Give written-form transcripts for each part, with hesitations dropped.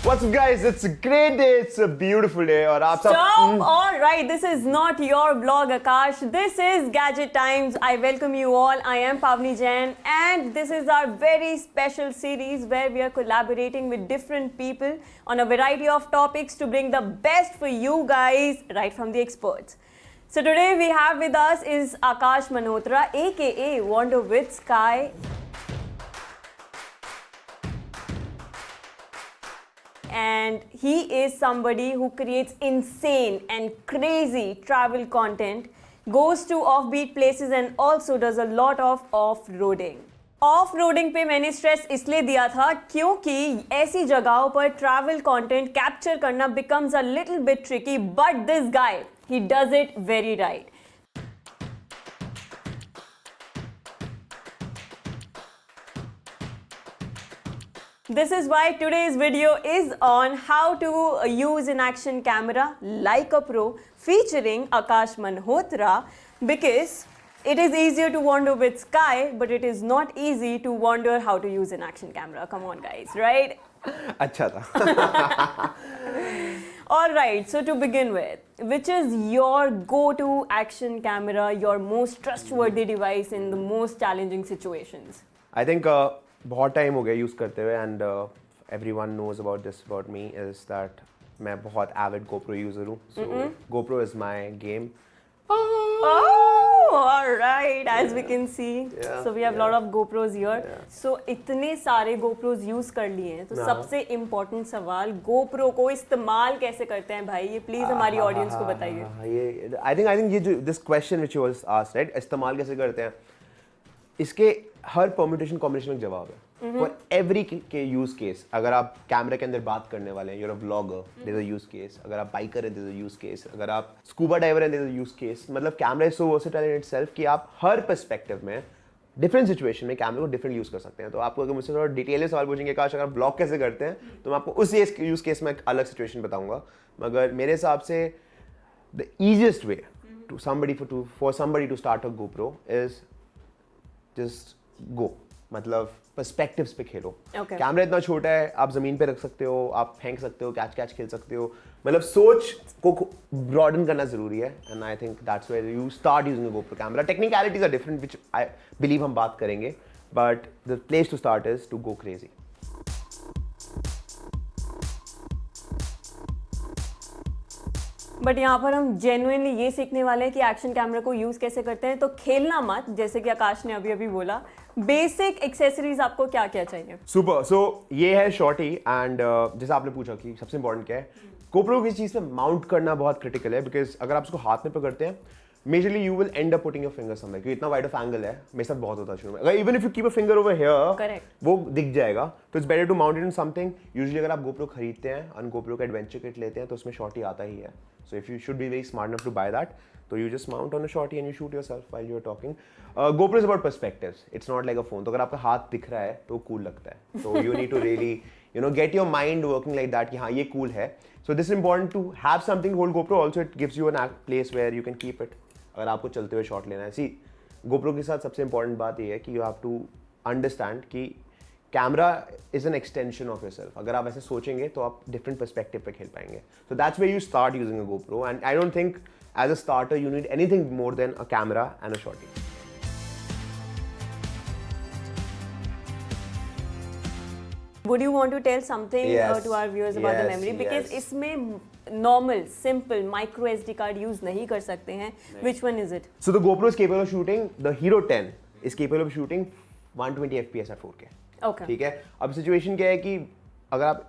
What's up guys? It's a great day. It's a beautiful day. और आप सब Stop! All right, this is not your vlog, Akash. This is Gadget Times. I welcome you all. I am Pavni Jain, and this is our very special series where we are collaborating with different people on a variety of topics to bring the best for you guys, right from the experts. So today we have with us is Akash Malhotra, aka Wander with Sky. And he is somebody who creates insane and crazy travel content, goes to offbeat places and also does a lot of off-roading. Off-roading पे मैंने stress इसलिए दिया था क्योंकि ऐसी जगहों पर travel content capture करना becomes a little bit tricky, but this guy, he does it very right. This is why today's video is on how to use an action camera like a pro featuring Akash Malhotra, because it is easier to wander with Sky, but it is not easy to wonder how to use an action camera. Come on guys, right? अच्छा था. Alright, so to begin with, which is your go-to action camera, your most trustworthy device in the most challenging situations? I think बहुत time हो गया use करते हुए and everyone knows about this about me is that मैं बहुत avid GoPro user हूँ. So GoPro is my game. Oh, all right. As we can see, Yeah, so we have a lot of GoPros here. Yeah. So इतने सारे GoPros use कर लिए हैं, तो हाँ. सबसे important सवाल GoPro को इस्तेमाल कैसे करते हैं भाई? ये please हमारी audience को बताइए. ये I think ये जो this question which was asked, right? इस्तेमाल कैसे करते हैं? इसके हर परम्यूटेशन कॉम्बिनेशन में जवाब है. फॉर एवरी के यूज केस, अगर आप कैमरे के अंदर बात करने वाले हैं, you're a vlogger, there is a use case. अगर आप बाइकर हैं, there is a use case. अगर आप स्कूबा डाइवर हैं, there is a use case. मतलब camera is so versatile in itself कि आप हर पर्सपेक्टिव में डिफरेंट सिचुएशन में कैमरे को डिफरेंट यूज कर सकते हैं. तो आपको अगर मुझसे थोड़ा डिटेल में सवाल पूछेंगे काश अगर आप ब्लॉग कैसे करते हैं, तो मैं आपको उस यूज केस में एक अलग सिचुएशन बताऊंगा. मगर मेरे हिसाब से the easiest way to somebody to start a GoPro is just go. मतलब पर्सपेक्टिव्स पे खेलो. कैमरा इतना छोटा है, आप जमीन पे रख सकते हो, आप फेंक सकते हो, कैच खेल सकते हो. मतलब सोच को ब्रॉडन करना जरूरी है. And I think that's where you start using a GoPro camera. Technicalities are different which I believe हम बात करेंगे, but the place to start is to go crazy. But यहाँ पर हम जेन्युइनली ये सीखने वाले हैं कि एक्शन कैमरा को यूज़ कैसे करते हैं. तो खेलना मत, जैसे कि आकाश ने अभी बोला. बेसिक एक्सेसरीज आपको क्या क्या चाहिए? सुपर. सो ये है शॉर्टी. एंड जैसे आपने पूछा कि सबसे इंपॉर्टेंट क्या है, GoPro की चीज़ पे माउंट करना बहुत क्रिटिकल है. बिकॉज अगर आप उसको हाथ में पकड़ते हैं, majorly you will and up putting your finger somewhere. क्योंकि इतना वाइड ऑफ एंगल है, मेरे साथ बहुत होता है शुरू में. अगर even if you keep a finger over here, वो दिख जाएगा. तो it's better to mount it in something. Usually अगर आप GoPro खरीदते हैं और GoPro का एडवेंचर किट लेते हैं, तो उसमें शॉर्टी आता ही है. So if you should be very smart enough to buy that, so you just mount on a shorty and you shoot yourself while you're talking. GoPro is about perspectives. It's not like a phone. तो अगर आपका हाथ दिख रहा है तो cool लगता है. So you need to really, get your mind working like that कि हाँ ये cool है. So this is important to have something to hold GoPro. Also it gives you a place where you can keep it. अगर आपको चलते हुए shot लेना है. See, GoPro के साथ सबसे important बात ये है कि you have to understand कि camera is an extension of yourself. अगर आप ऐसे सोचेंगे तो आप डिफरेंट पर्सपेक्टिव पे खेल पाएंगे. So that's where you start using a GoPro. And I don't think as a starter you need anything more than a camera and a shorty. Would you want to tell something to our viewers about the memory? Because इसमें normal, simple micro SD card use नहीं कर सकते हैं. Which one is it? So the GoPro is capable of shooting. The Hero 10 is capable of shooting 120 FPS at 4K. Okay. ठीक है. अब situation क्या है कि अगर आप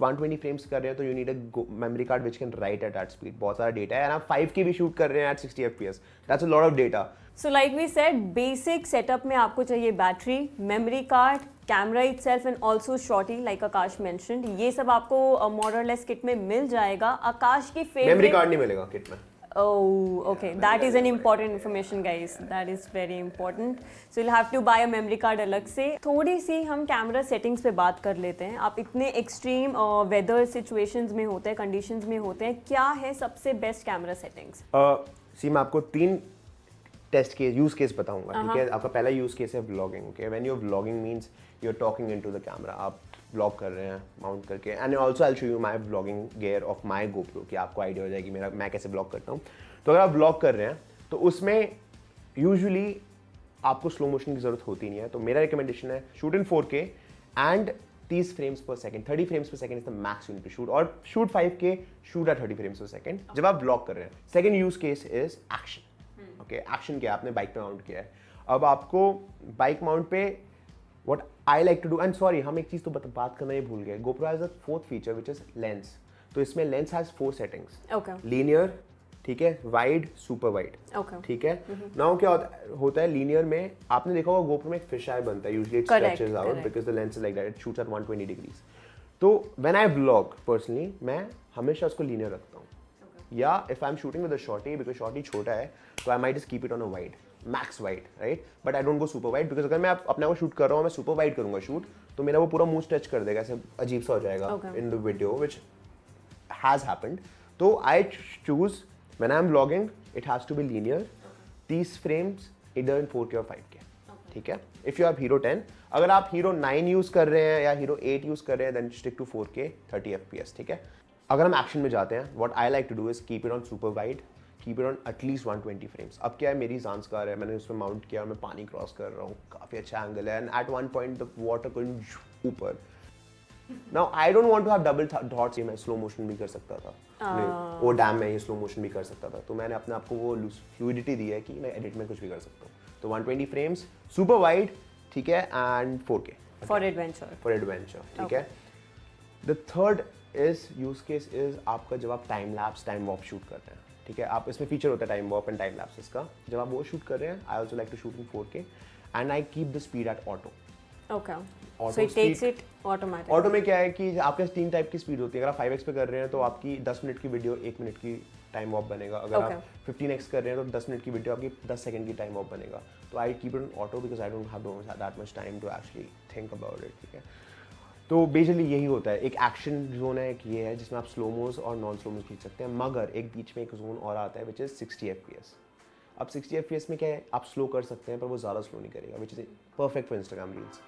120 फ्रेम्स कर रहे हैं तो you need a memory card which can write at that speed. बहुत सारा डेटा है. एंड आप 5K भी शूट कर रहे हैं at 60 FPS. That's a lot of data. So like we said, basic setup में आपको चाहिए battery, memory card, camera itself and also shorty like Akash mentioned. ये सब आपको मोर और लेस किट में मिल जाएगा. आकाश की फेवरेट मेमोरी कार्ड नहीं मिलेगा किट में. Oh, okay. That is an important information, guys. That is very important. So you'll have to buy a memory card अलग से. थोड़ी सी हम कैमरा सेटिंग्स पे बात कर लेते हैं. आप इतने एक्सट्रीम वेदर सिचुएशंस में होते हैं, कंडीशंस में होते हैं, क्या है सबसे बेस्ट कैमरा सेटिंग्स? मैं आपको 3 टेस्ट केस यूज केस बताऊंगा. ठीक है. आपका पहला यूज केस है vlogging. Okay. When you are vlogging means you are talking into the camera. आप व्लॉग कर रहे हैं माउंट करके, and also I show you my vlogging gear of my GoPro कि आपको आइडिया हो जाएगी मैं कैसे व्लॉग करता हूँ। तो अगर आप व्लॉग कर रहे हैं तो उसमें यूजुअली आपको स्लो मोशन की जरूरत होती नहीं है, तो मेरा रिकमेंडेशन है shoot in 4K and 30 frames per second, 30 frames per second is the max you need to shoot, और shoot 5K, shoot at 30 frames per second जब आप व्लॉग कर रहे हैं। Second use case is action. Okay, action क्या आपने bike पे mount किया है, अब आपको बाइक माउंट पे what I like to do, and sorry हम एक चीज तो बात करना ही भूल गए, GoPro has a fourth feature which is lens. तो इसमें लेंस हैज 4 सेटिंग्स, लीनियर, ठीक है, वाइड, सुपर वाइड, ठीक है। नाउ क्या होता है लीनियर में, आपने देखा होगा गोप्रो में एक फिश आई बनता है, usually it stretches out because the lens is like that, it shoots at 120 degrees. तो व्हेन आई व्लॉग पर्सनली मैं हमेशा उसको लीनियर रखता हूँ, या if I am shooting with a shorty, because shorty छोटा है तो I might just keep it on a wide, max wide, right, but I don't go super wide, because अगर मैं अपने को शूट कर रहा हूँ, मैं सुपर वाइड करूंगा शूट, तो मेरा वो पूरा मुंह स्ट्रेच कर देगा, ऐसे अजीब सा हो जाएगा in the video, which has happened. तो I choose when I'm vlogging, it has to be linear, 30 frames either in 4K or 5K, ठीक है। If you have Hero 10, अगर आप Hero 9 यूज कर रहे हैं या Hero 8 यूज कर रहे हैं, then stick to 4K 30 FPS, ठीक है। अगर हम एक्शन में जाते हैं, what I like to do is keep it on super wide, keep it on at least 120 frames। अब क्या है, मेरी ज़ांस्कार है, मैंने उसमें माउंट किया और मैं पानी क्रॉस कर रहा हूँ, काफ़ी अच्छा एंगल है, and at one point the water को ऊपर। Now I don't want to have double thoughts, मैं स्लो मोशन भी कर सकता था, वो डैम में ये स्लो मोशन भी कर सकता था, तो मैंने अपने आप को वो फ्लूइडिटी दी है कि मैं एडिट में कुछ भी कर सकता हूँ। तो 120 फ्रेम्स, सुपर वाइड, ठीक है, एंड 4K फॉर एडवेंचर, ठीक है। The third is use case is आपका जब आप time lapse time warp shoot करते हैं, ठीक है, आप इसमें फीचर होता है time warp and time lapse, इसका जब आप वो शूट कर रहे हैं, I also like to shoot in 4K and I keep the speed at auto. So it takes it automatic। Auto में क्या है कि आपके 3 टाइप की स्पीड होती है, अगर आप 5x पे कर रहे हैं तो आपकी 10 मिनट की वीडियो 1 मिनट की टाइम वॉप बनेगा, अगर आप 15x कर रहे हैं तो 10 मिनट की वीडियो आपकी 10 सेकंड की टाइम वॉप बनेगा। तो I keep it on auto because I don't have that much time to actually think about it, ठीक है। तो बेसिकली यही होता है, एक एक्शन जोन है, एक ये है जिसमें आप स्लो मोज और नॉन स्लो मोज खींच सकते हैं, मगर एक बीच में एक जोन और आता है विच इज 60 FPS। अब 60 FPS में क्या है, आप स्लो कर सकते हैं पर वो ज़्यादा स्लो नहीं करेगा, which is perfect for Instagram reels.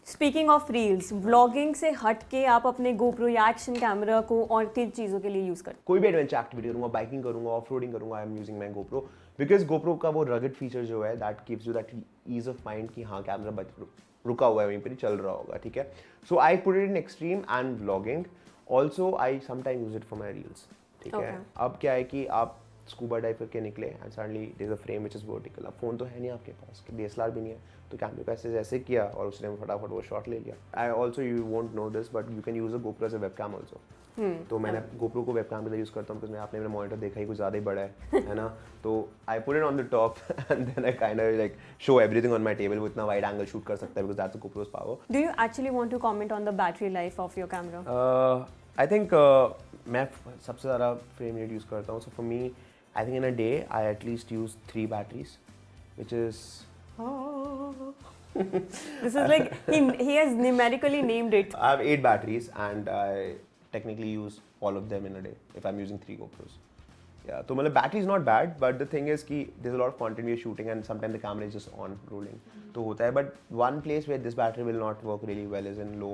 Speaking of reels, vlogging से हट के आप अपने गोप्रो या एक्शन कैमरा को और किन चीज़ों के लिए यूज़ करते हैं? कोई भी एडवेंचर एक्टिविटी करूँगा, बाइकिंग करूँगा, ऑफ रोडिंग करूँगा, I am using my GoPro, because GoPro का वो रगड फीचर जो है that gives you that ease of mind कि हाँ कैमरा रुका हुआ है वहीं पर चल रहा होगा, ठीक है। So I put it in extreme and vlogging, also I sometime use it for my reels, ठीक है। अब क्या है कि आप स्कूबा डाइव करके निकले and suddenly there is a frame which is vertical, अब फोन तो है नहीं आपके पास, DSLR भी नहीं है, तो कैमरे को ऐसे किया और उसने फटाफट वो शॉट ले लिया। I also you won't know this but you can use a GoPro as a webcam also. तो मैंने गोप्रो को वेबकैम पे यूज करता हूँ बिकॉज आपने मेरा मॉनिटर देखा ही कुछ ज़्यादा ही बड़ा है ना, तो I put it on the top and then I kind of like show everything on my table, वो इतना वाइड एंगल शूट कर सकता है because that's the GoPro's power. Do you actually want to comment on the battery life of your camera? I think मैं सबसे ज़्यादा frame rate use करता हूँ, so for me I think in a day I at least use 3 batteries, which is this is like he has numerically named it. I have 8 batteries and I technically use all of them in a day if I'm using 3 GoPros. Yeah, so मतलब battery is not bad, but the thing is कि there's a lot of content we are shooting and sometimes the camera is just on rolling. तो होता है, but one place where this battery will not work really well is in low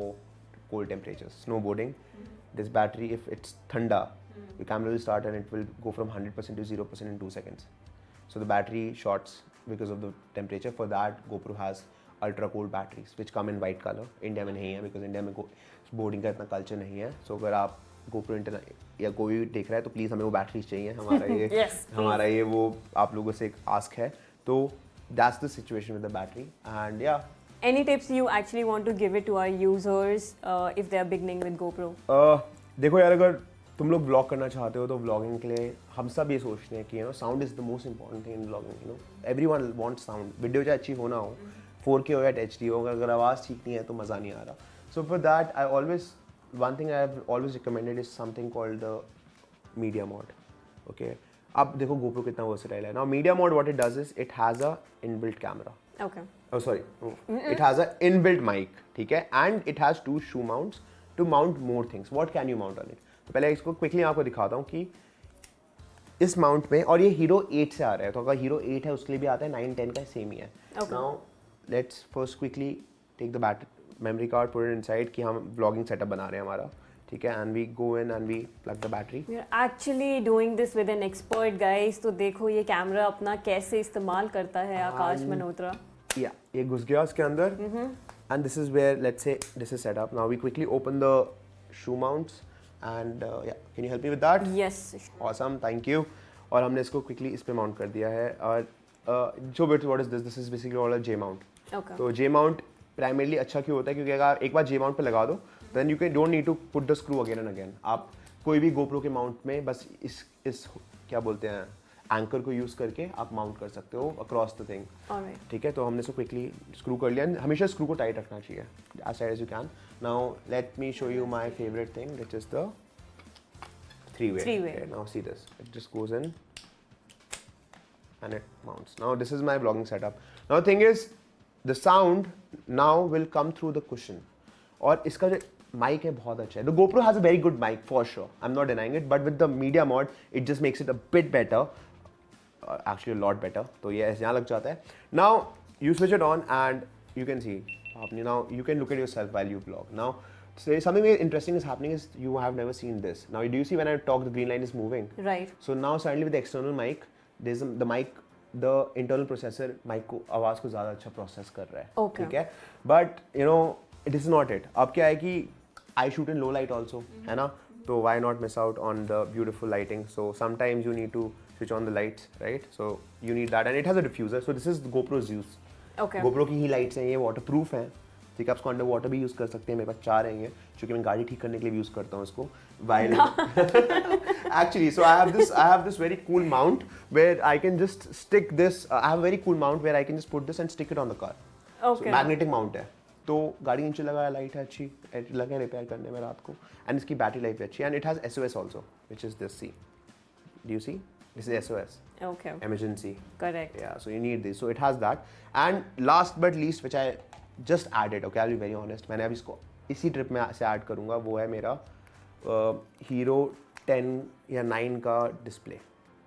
cold temperatures. Snowboarding, this battery if it's thanda, your camera will start and it will go from 100% to 0% in 2 seconds. So the battery shorts because of the temperature. For that, GoPro has ultra cold batteries which come in white color. India में नहीं है because India में boarding का इतना culture नहीं है. So अगर आप GoPro या कोई भी देख रहा है तो प्लीज़ हमें वो बैटरीज चाहिए, हमारा ये yes, हमारा ये वो आप लोगों से एक आस्क है. तो that's the situation with the battery and yeah. Any tips you actually want to give it to our users if they are beginning with GoPro? देखो यार, अगर तुम लोग व्लॉग करना चाहते हो तो व्लॉगिंग के लिए हम सब ये सोचते हैं कि sound is the most important thing in vlogging, everyone wants sound, video चाहे अच्छी हो ना हो, 4K हो या HD हो, अगर आवाज़ ठीक नहीं है तो मज़ा नहीं आ रहा. So for that I always one thing I have always recommended is something called the media mode. Okay, अब देखो GoPro कितना वर्सेटाइल है. Now media mode what it does is it has a inbuilt camera. Okay. Oh sorry, it has a inbuilt mic, ठीक है, and it has 2 shoe mounts to mount more things. What can you mount on it? तो पहले इसको quickly आपको दिखाता हूँ कि इस माउंट में, और ये हीरो 8 से आ रहा है, तो अगर हीरो 8 है उसके लिए भी आता है, 9 10 का सेम ही है. Now let's first quickly take the memory card, put it inside कि हम व्लॉगिंग सेटअप बना रहे हैं हमारा, ठीक है, and we go in and we plug the battery. We are actually doing this with an expert guys. तो देखो ये कैमरा अपना कैसे इस्तेमाल करता है आकाश मल्होत्रा. या ये घुस गया उसके अंदर, and this is where let's say this is set up. Now we quickly open the shoe mounts and yeah can you help me with that? Yes, awesome, thank you. और हमने इसको क्विकली इस पे माउंट कर दिया है. और जो bit what is this is basically all a J mount. तो जे माउंट प्राइमरली अच्छा क्यों होता है, क्योंकि अगर एक बार जे माउंट पे लगा दो then you can don't need to put the screw again and again. आप कोई भी गोप्रो के माउंट में बस इस क्या बोलते हैं एंकर को यूज करके आप माउंट कर सकते हो अक्रॉस द थिंग. ठीक है, तो हमने इसको क्विकली स्क्रू कर लिया. हमेशा स्क्रू को टाइट रखना चाहिए as tight as you can. Now let me show you my favourite thing which is the three-way. Okay, now see this. It just goes in and it mounts. Now this is my vlogging setup. Now the thing is, the sound now will come through the cushion. और इसका जो mic है बहुत अच्छा है. The GoPro has a very good mic for sure. I'm not denying it. But with the media mod, it just makes it a bit better. Actually a lot better. तो ये ऐसे यहाँ लग जाता है. Now you switch it on and you can see. Now you can look at yourself while you vlog. Now. So something very interesting is happening is you have never seen this. Now do you see when I talk the green line is moving? Right. So now suddenly with the external mic, there's the mic, the internal processor mic को आवाज़ को ज़्यादा अच्छा process कर रहा है. Okay. ठीक है. But you know it is not it. अब क्या है कि I shoot in low light also, है ना? तो why not miss out on the beautiful lighting? So sometimes you need to switch on the lights, right? So you need that, and it has a diffuser. So this is GoPro's use. Okay. GoPro की ही lights हैं, ये waterproof हैं. ठीक है, आप इसको under water भी use कर सकते हैं. मेरे पास 4 हैं ये, क्योंकि मैं गाड़ी ठीक करने के लिए यूज़ करता हूँ इसको. While actually, so I have this very cool mount where I can just stick this. I have a very cool mount where I can just put this and stick it on the car. Okay. So magnetic mount है. तो गाड़ी नीचे लगाया, light है अच्छी, लगे repair करने में रात को, एंड इसकी बैटरी लाइफ भी अच्छी है. And it has SOS also, which is this. See, do you see? This is SOS. Okay. Emergency. Correct. Yeah, so you need this. So it has that. And last but least, which I just added, okay, I'll be very honest, मैंने अब इसको इसी trip में से add करूँगा, वो है मेरा हीरो 10 या 9 का डिस्प्ले.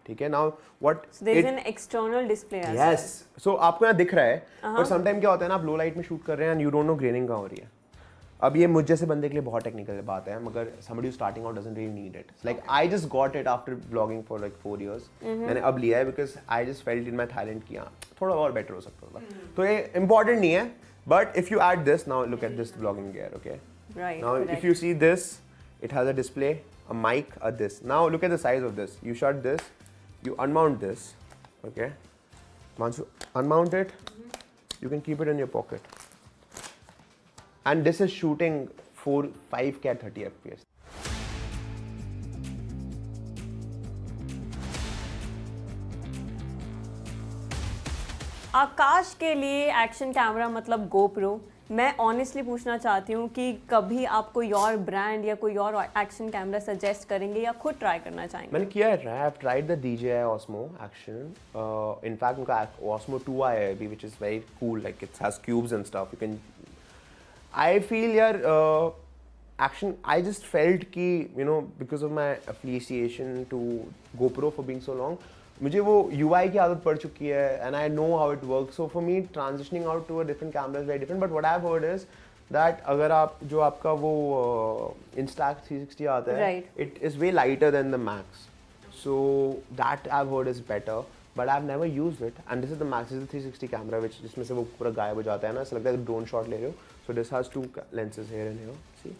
ठीक है. Now what there is an external display. Yes. So आपको यहाँ दिख रहा है, पर समटाइम क्या होता है ना, आप लो लाइट में शूट कर रहे हैं and you don't know graining कहाँ हो रही है. अब ये मुझ जैसे बंदे के लिए बहुत टेक्निकल बात है, मगर somebody who's starting out doesn't really need it. Like I just got it after vlogging for like 4 years. मैंने अब लिया है because I just felt in my talent कि हाँ थोड़ा और better हो सकता था. तो ये important नहीं है. But if you add this, now look at this vlogging gear, okay? Right. Now correct. if you see this, it has a display, a mic, this. Now look at the size of this. You shut this, you unmount this, okay? Once you unmount it, you can keep it in your pocket. And this is shooting 5K at 30 FPS. आकाश के लिए action camera मतलब GoPro. मैं honestly पूछना चाहती हूँ कि कभी आप कोई और ब्रांड या कोई और एक्शन कैमरा सजेस्ट करेंगे या खुद ट्राई करना चाहेंगे? मैंने किया है try. I have tried the DJI Osmo action. In fact उनका Osmo 2 आया है अभी, which is very cool. Like it has cubes and stuff. You can. I feel यार action. I just felt कि you know because of my affiliation to GoPro for being so long, मुझे वो UI की आदत पड़ चुकी है and I know how it works. So for me transitioning out to a different camera is very different. But what I've heard is that अगर आप जो आपका वो Instax 360 आता है, it is way lighter than the Max. So that I've heard is better. But I've never used it. And this is the Max. This is the 360 camera which जिसमें से वो पूरा गायब हो जाता है ना, ऐसा लगता है ड्रोन शॉट ले रहे हो. So this has 2 lenses here and here. See,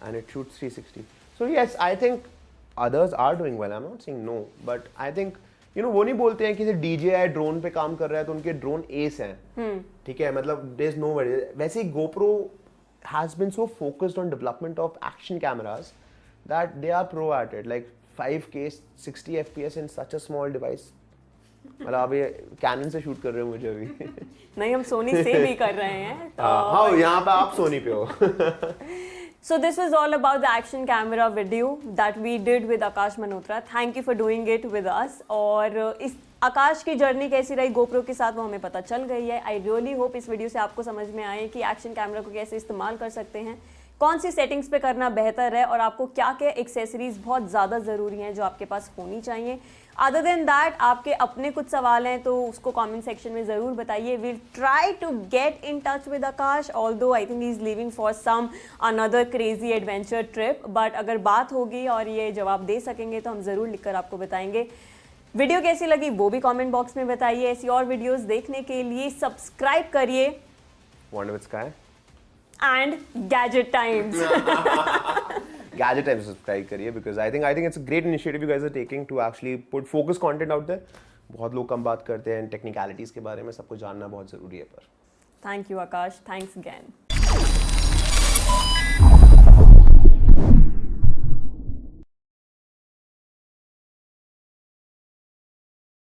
and it shoots 360. So yes, I think others are doing well. I'm not saying no, but I think you know वो नहीं बोलते हैं कि DJI ड्रोन पे काम कर रहा है तो उनके ड्रोन एस हैं. ठीक है, मतलब देयर इज नो वे. वैसे ही GoPro has been so focused on development of action cameras that they are pro at it. Like 5K 60 FPS in such a small device. मतलब आप ये Canon से शूट कर रहे हो मुझे अभी. नहीं, हम सोनी से भी कर रहे हैं. हाँ, यहाँ पे आप सोनी पे हो. So this is all about the action camera video that we did with Akash Malhotra. Thank you for doing it with us. और इस आकाश की जर्नी कैसी रही GoPro के साथ वो हमें पता चल गई है. I really hope इस वीडियो से आपको समझ में आए कि एक्शन कैमरा को कैसे इस्तेमाल कर सकते हैं, कौन सी सेटिंग्स पे करना बेहतर है और आपको क्या क्या एक्सेसरीज बहुत ज़्यादा ज़रूरी हैं जो आपके पास होनी चाहिए। अदर देन दैट आपके अपने कुछ सवाल हैं तो उसको कमेंट सेक्शन में ज़रूर बताइए। Will try to get in touch with Akash, although I think he is leaving for some another crazy adventure trip, but अगर बात होगी और ये जवाब दे सकेंगे तो हम ज़रूर लिखकर आपको बताएंगे। वीडियो कैसी लगी वो भी कमेंट बॉक्स में बताइए। ऐसी और वीडियोस देखने के लिए सब्सक्राइब करिए Wonder with Sky. And gadget times. Gadget Times subscribe करिए because I think it's a great initiative you guys are taking to actually put focus content out there. बहुत लोग कम बात करते हैं टेक्निकलिटीज़ के बारे में, सबको जानना बहुत ज़रूरी है पर। Thank you Akash, thanks again.